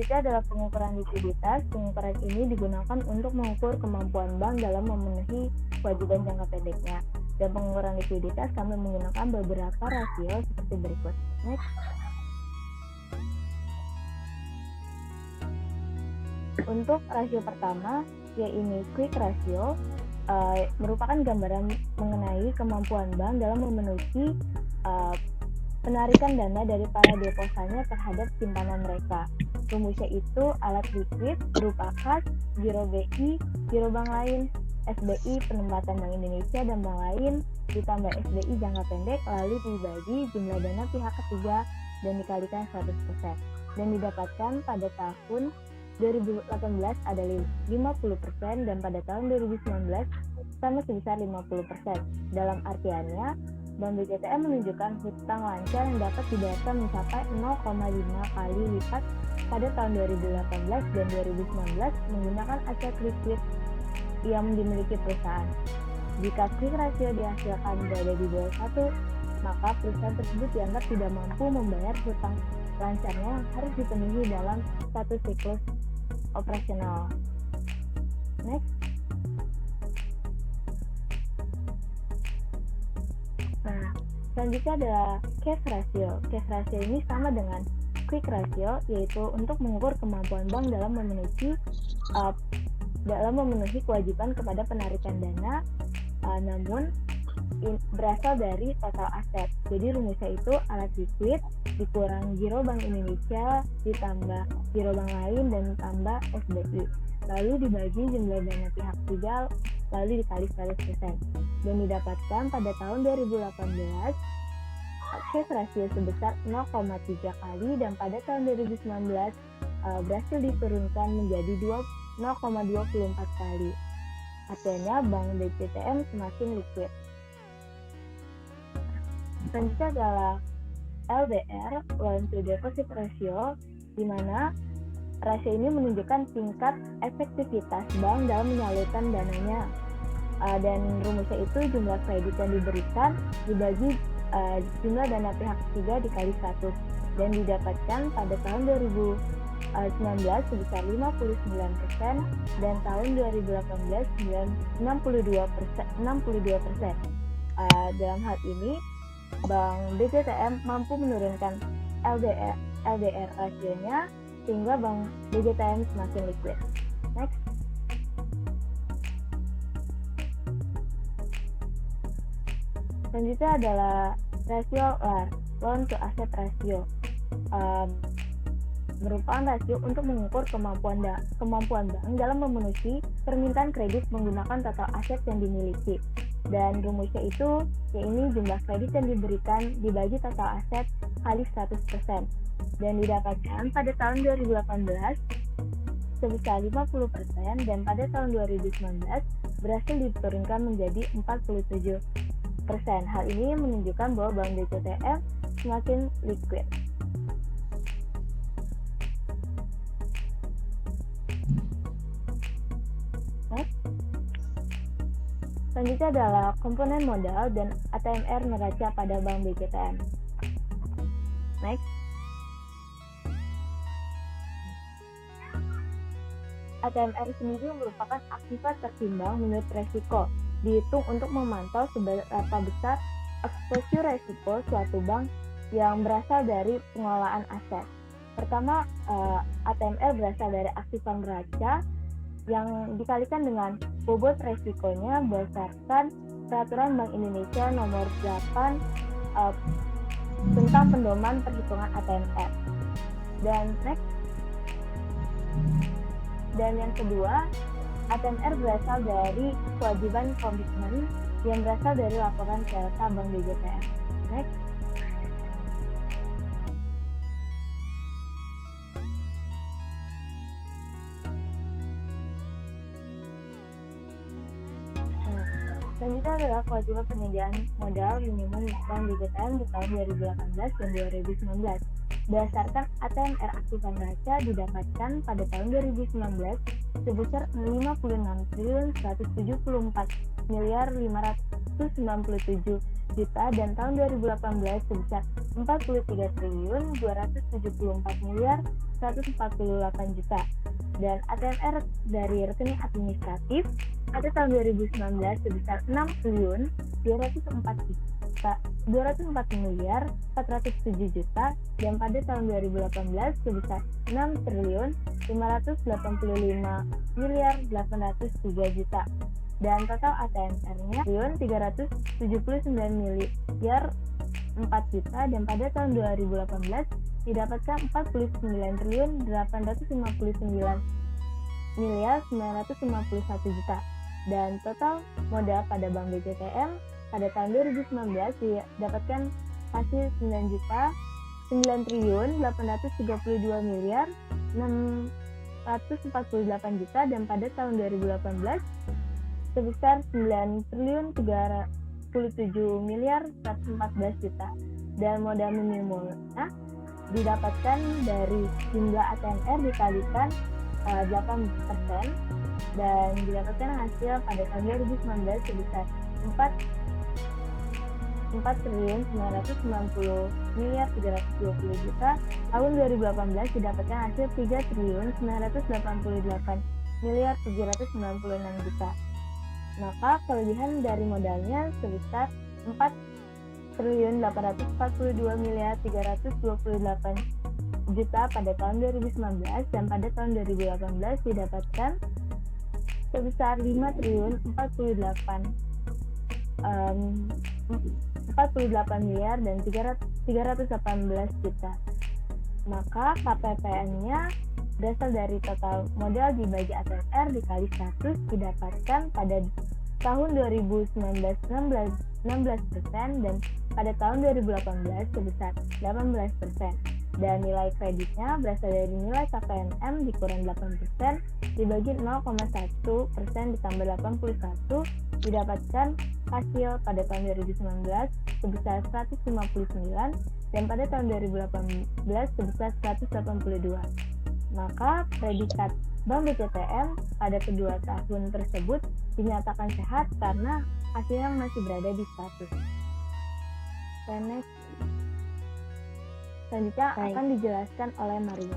Selanjutnya adalah pengukuran likuiditas. Pengukuran ini digunakan untuk mengukur kemampuan bank dalam memenuhi kewajiban jangka pendeknya. Dan pengukuran likuiditas kami menggunakan beberapa rasio seperti berikut. Next. Untuk rasio pertama, yaitu quick ratio, merupakan gambaran mengenai kemampuan bank dalam memenuhi penarikan dana dari para deposannya terhadap simpanan mereka. Rumusnya itu alat liquid berupa kas, giro BI, giro bank lain, SBI penempatan Bank Indonesia dan bank lain, ditambah SBI jangka pendek, lalu dibagi jumlah dana pihak ketiga dan dikalikan 100%. Dan didapatkan pada tahun 2018 ada 50% dan pada tahun 2019 sama sebesar 50%. Dalam artiannya, Bank BCTM menunjukkan hutang lancar yang dapat dibayarkan mencapai 0,5 kali lipat pada tahun 2018 dan 2019 menggunakan aset liquid yang dimiliki perusahaan. Jika quick ratio dihasilkan berada di bawah 1, maka perusahaan tersebut dianggap tidak mampu membayar hutang lancarnya yang harus dipenuhi dalam satu siklus operasional. Next. Nah, selanjutnya adalah cash ratio. Cash ratio ini sama dengan quick ratio, yaitu untuk mengukur kemampuan bank dalam memenuhi kewajiban kepada penarikan dana, namun berasal dari total aset. Jadi rumusnya itu alat liquid dikurang giro Bank Indonesia ditambah giro bank lain dan ditambah SBI, lalu dibagi jumlah dana pihak ketiga lalu dikali 100%, dan didapatkan pada tahun 2018 cash ratio sebesar 0,3 kali dan pada tahun 2019 berhasil diturunkan menjadi 0,24 kali. Artinya Bank BCTM semakin liquid. Selanjutnya adalah LDR, loan to deposit ratio, di mana rasio ini menunjukkan tingkat efektivitas bank dalam menyalurkan dananya, dan rumusnya itu jumlah kredit yang diberikan dibagi jumlah dana pihak ketiga dikali 100, dan didapatkan pada tahun 2019 sebesar 59% dan tahun 2018 62%. Dalam hal ini Bank BCTM mampu menurunkan LDR rasionya sehingga Bank BCTM semakin liquid. Next. Selanjutnya adalah rasio LAR, loan to asset ratio. Merupakan rasio untuk mengukur kemampuan bank dalam memenuhi permintaan kredit menggunakan total aset yang dimiliki. Dan rumusnya itu yaitu jumlah kredit yang diberikan dibagi total aset kali 100%, dan didapatkan pada tahun 2018 sebesar 50% dan pada tahun 2019 berhasil diturunkan menjadi 47%. Hal ini menunjukkan bahwa Bank BCTM semakin liquid. Next. Selanjutnya adalah komponen modal dan ATMR neraca pada Bank BCTM. Next. ATMR sendiri merupakan aktiva tertimbang menurut resiko, dihitung untuk memantau seberapa besar eksposur resiko suatu bank yang berasal dari pengelolaan aset. Pertama, ATMR berasal dari aktiva neraca yang dikalikan dengan bobot resikonya berdasarkan Peraturan Bank Indonesia Nomor 8 tentang pedoman perhitungan ATMR. Dan yang kedua, ATMR berasal dari kewajiban komitmen yang berasal dari laporan CLK Bank BCTM. Next. Selanjutnya adalah kewajiban penyediaan modal minimum Bank BCTM di tahun 2018 dan 2019. Berdasarkan ATMR aktiva neraca didapatkan pada tahun 2019 sebesar 56 triliun 174 miliar 597 juta dan tahun 2018 sebesar 43 triliun 274 miliar 148 juta. Dan ATMR dari rekening administratif pada tahun 2019 sebesar 6 triliun 204 miliar 407 juta dan pada tahun 2018 sebesar 6 triliun 585 miliar 803 juta dan total ATMR-nya triliun 379 miliar 4 juta dan pada tahun 2018 didapatkan 49 triliun 859 miliar 951 juta dan total modal pada Bank BCTM pada tahun 2019 didapatkan hasil 9 triliun 832 miliar 648 juta dan pada tahun 2018 sebesar 9 triliun 37 miliar 114 juta dan modal minimumnya didapatkan dari jumlah ATMR dikalikan 8% dan didapatkan hasil pada tahun 2019 sebesar 4 triliun 990 miliar 320 juta. Tahun 2018 didapatkan hasil 3 triliun 988 miliar 796 juta. Maka kelebihan dari modalnya sebesar 4 triliun 842 miliar 328 juta pada tahun 2019 dan pada tahun 2018 didapatkan sebesar 5 triliun 48 miliar dan 318 juta. Maka KPPN-nya berasal dari total modal dibagi ATMR dikali 100 didapatkan pada tahun 2019 16% dan pada tahun 2018 sebesar 18%. Dan nilai kreditnya berasal dari nilai KPNM dikurang 8% dibagi 0,1% ditambah 81 didapatkan hasil pada tahun 2019 sebesar 159 dan pada tahun 2018 sebesar 182. Maka predikat Bank BCTM pada kedua tahun tersebut dinyatakan sehat karena hasilnya masih berada di 100. Selanjutnya akan dijelaskan oleh Mario.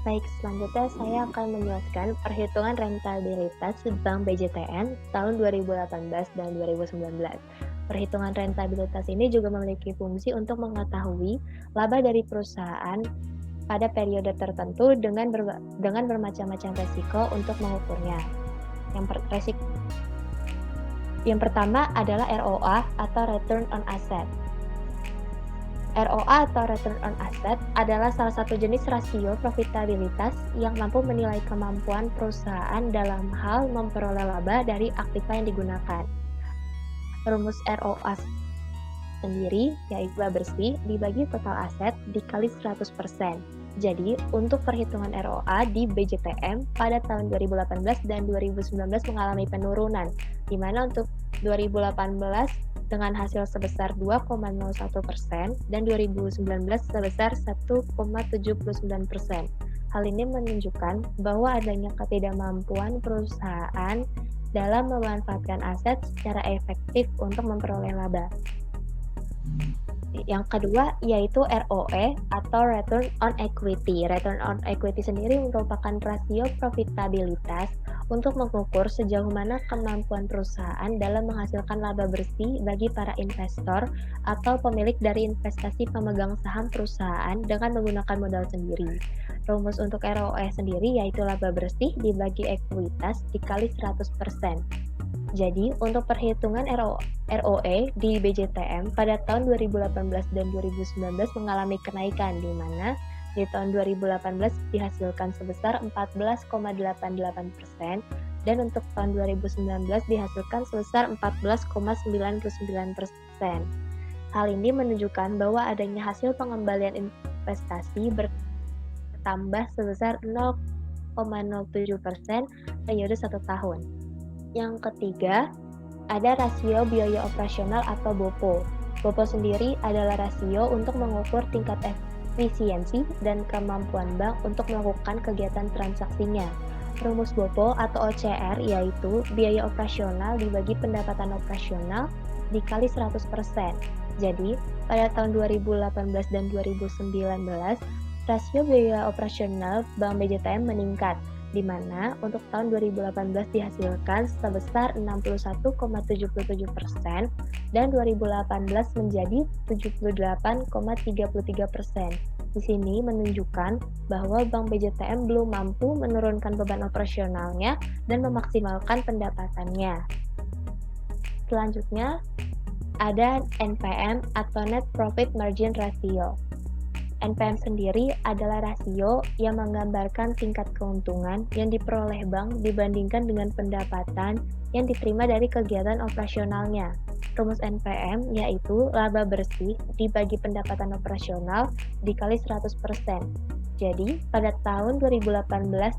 Baik, selanjutnya saya akan menjelaskan perhitungan rentabilitas Bank BJTN tahun 2018 dan 2019. Perhitungan rentabilitas ini juga memiliki fungsi untuk mengetahui laba dari perusahaan pada periode tertentu dengan bermacam-macam resiko untuk mengukurnya. Yang pertama adalah ROA atau Return on Asset. ROA atau Return on Asset adalah salah satu jenis rasio profitabilitas yang mampu menilai kemampuan perusahaan dalam hal memperoleh laba dari aktiva yang digunakan. Rumus ROA sendiri yaitu laba bersih dibagi total aset dikali 100%. Jadi, untuk perhitungan ROA di BJTM pada tahun 2018 dan 2019 mengalami penurunan, di mana untuk 2018 dengan hasil sebesar 2,01% dan 2019 sebesar 1,79%. Hal ini menunjukkan bahwa adanya ketidakmampuan perusahaan dalam memanfaatkan aset secara efektif untuk memperoleh laba. Yang kedua yaitu ROE atau Return on Equity. Return on Equity sendiri merupakan rasio profitabilitas untuk mengukur sejauh mana kemampuan perusahaan dalam menghasilkan laba bersih bagi para investor atau pemilik dari investasi pemegang saham perusahaan dengan menggunakan modal sendiri. Rumus untuk ROE sendiri yaitu laba bersih dibagi ekuitas dikali 100%. Jadi, untuk perhitungan ROE di BJTM pada tahun 2018 dan 2019 mengalami kenaikan, di mana di tahun 2018 dihasilkan sebesar 14,88% dan untuk tahun 2019 dihasilkan sebesar 14,99%. Hal ini menunjukkan bahwa adanya hasil pengembalian investasi bertambah sebesar 0,07% periode 1 tahun. Yang ketiga, ada rasio biaya operasional atau BOPO. BOPO sendiri adalah rasio untuk mengukur tingkat efisiensi dan kemampuan bank untuk melakukan kegiatan transaksinya. Rumus BOPO atau OCR yaitu biaya operasional dibagi pendapatan operasional dikali 100%. Jadi, pada tahun 2018 dan 2019, rasio biaya operasional Bank BJTM meningkat, di mana untuk tahun 2018 dihasilkan sebesar 61,77% dan 2018 menjadi 78,33%. Di sini menunjukkan bahwa Bank BJTM belum mampu menurunkan beban operasionalnya dan memaksimalkan pendapatannya. Selanjutnya, ada NPM atau Net Profit Margin Ratio. NPM sendiri adalah rasio yang menggambarkan tingkat keuntungan yang diperoleh bank dibandingkan dengan pendapatan yang diterima dari kegiatan operasionalnya. Rumus NPM yaitu laba bersih dibagi pendapatan operasional dikali 100%. Jadi, pada tahun 2018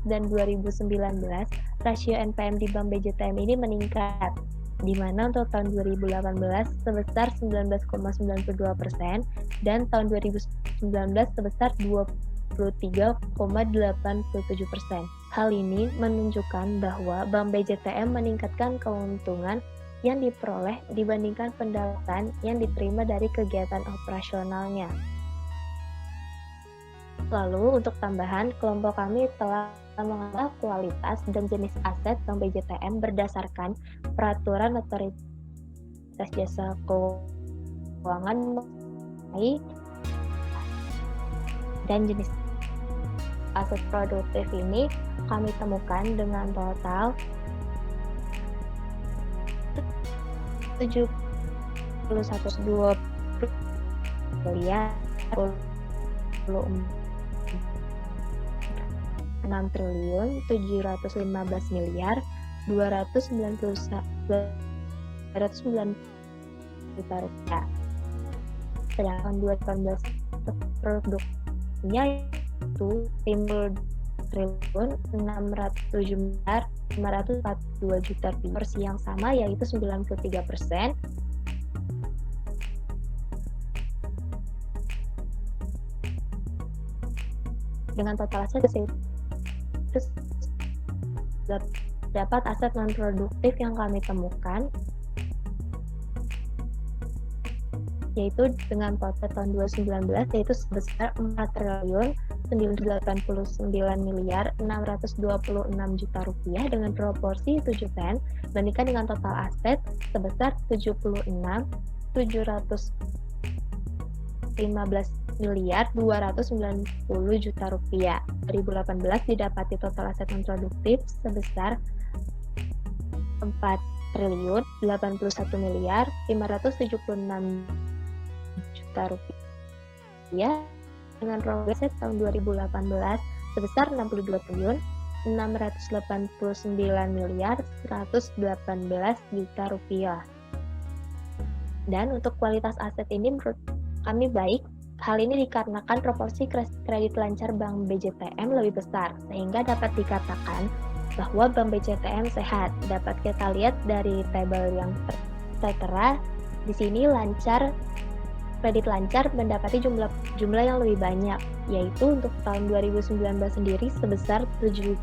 dan 2019, rasio NPM di Bank BJTM ini meningkat, di mana untuk tahun 2018 sebesar 19,92% dan tahun 2019 sebesar 23,87%. Hal ini menunjukkan bahwa Bank BJTM meningkatkan keuntungan yang diperoleh dibandingkan pendapatan yang diterima dari kegiatan operasionalnya. Lalu untuk tambahan, kelompok kami telah mengolah kualitas dan jenis aset Bank BJTM berdasarkan Peraturan Otoritas Jasa Keuangan mengenai dan jenis aset produktif ini kami temukan dengan total 71,20 miliar 6 triliun 715 miliar 209 juta rupiah. Sedangkan 2018 produknya itu 50 triliun 607 miliar 542 juta rupiah. Porsi yang sama yaitu 93%. Dengan total aset dapat aset non produktif yang kami temukan yaitu dengan total tahun 2019 yaitu sebesar 4 triliun 989 miliar 626 juta rupiah dengan proporsi 7% bandingkan dengan total aset sebesar 76 715 miliar 290 juta rupiah. 2018 didapati total aset non produktif sebesar 4 triliun 81 miliar 576 juta rupiah dengan progres tahun 2018 sebesar 62 triliun 689 miliar 118 juta rupiah. Dan untuk kualitas aset ini menurut kami baik. Hal ini dikarenakan proporsi kredit lancar Bank BJTM lebih besar, sehingga dapat dikatakan bahwa Bank BJTM sehat. Dapat kita lihat dari tabel yang tertera di sini kredit lancar mendapati jumlah yang lebih banyak, yaitu untuk tahun 2019 sendiri sebesar 70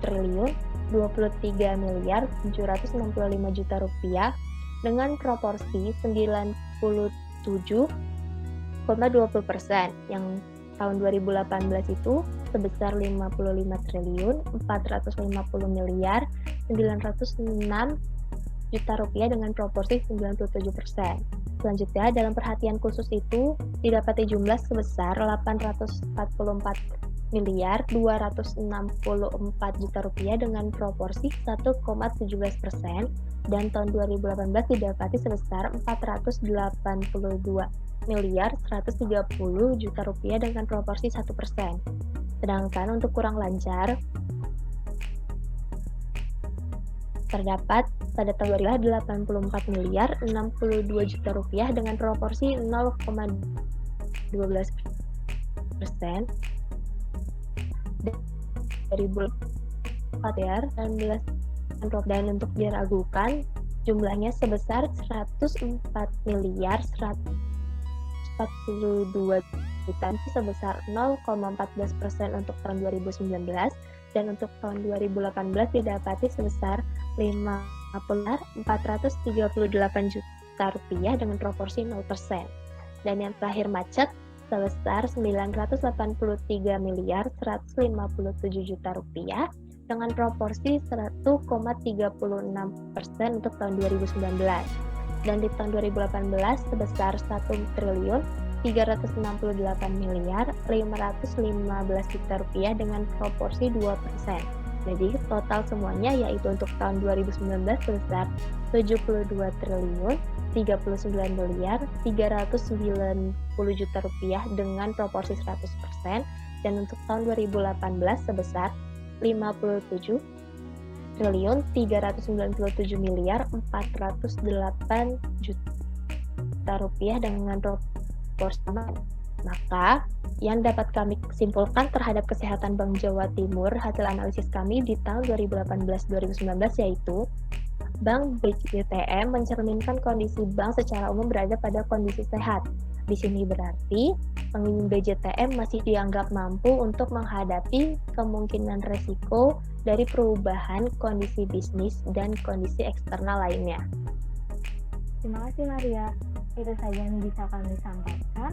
triliun 23 miliar 765 juta rupiah dengan proporsi 97,20%, yang tahun 2018 itu sebesar 55 triliun 450 miliar 906 juta rupiah dengan proporsi 97%. Selanjutnya, dalam perhatian khusus itu didapati jumlah sebesar 844 miliar 264 juta rupiah dengan proporsi 1,17%, dan tahun 2018 didapati sebesar 482 miliar 130 juta rupiah dengan proporsi 1%. Sedangkan untuk kurang lancar terdapat pada tahun 2018 84 miliar 62 juta rupiah dengan proporsi 0,12%. Dari bulan 4 ya, dan untuk diragukan jumlahnya sebesar 104 miliar 142 juta sebesar 0,14% untuk tahun 2019 dan untuk tahun 2018 didapati sebesar 50.438 juta rupiah dengan proporsi 0%. Dan yang terakhir macet sebesar 983.157 juta rupiah dengan proporsi 1,36% untuk tahun 2019. Dan di tahun 2018 sebesar 1.368.515 juta rupiah dengan proporsi 2%. Jadi total semuanya yaitu untuk tahun 2019 sebesar 72.039.390 juta rupiah dengan proporsi 100%, dan untuk tahun 2018 sebesar 57.397.408 juta rupiah dengan proporsi sama. Maka yang dapat kami simpulkan terhadap kesehatan Bank Jawa Timur hasil analisis kami di tahun 2018-2019 yaitu Bank BJTM mencerminkan kondisi bank secara umum berada pada kondisi sehat. Di sini berarti pemimpin BJTM masih dianggap mampu untuk menghadapi kemungkinan resiko dari perubahan kondisi bisnis dan kondisi eksternal lainnya. Terima kasih Maria. Itu saja yang bisa kami sampaikan.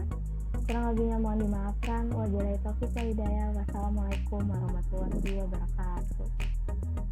Kurang lebihnya mohon dimaafkan. Wabillahi taufiq wal hidayah. Wassalamualaikum warahmatullahi wabarakatuh.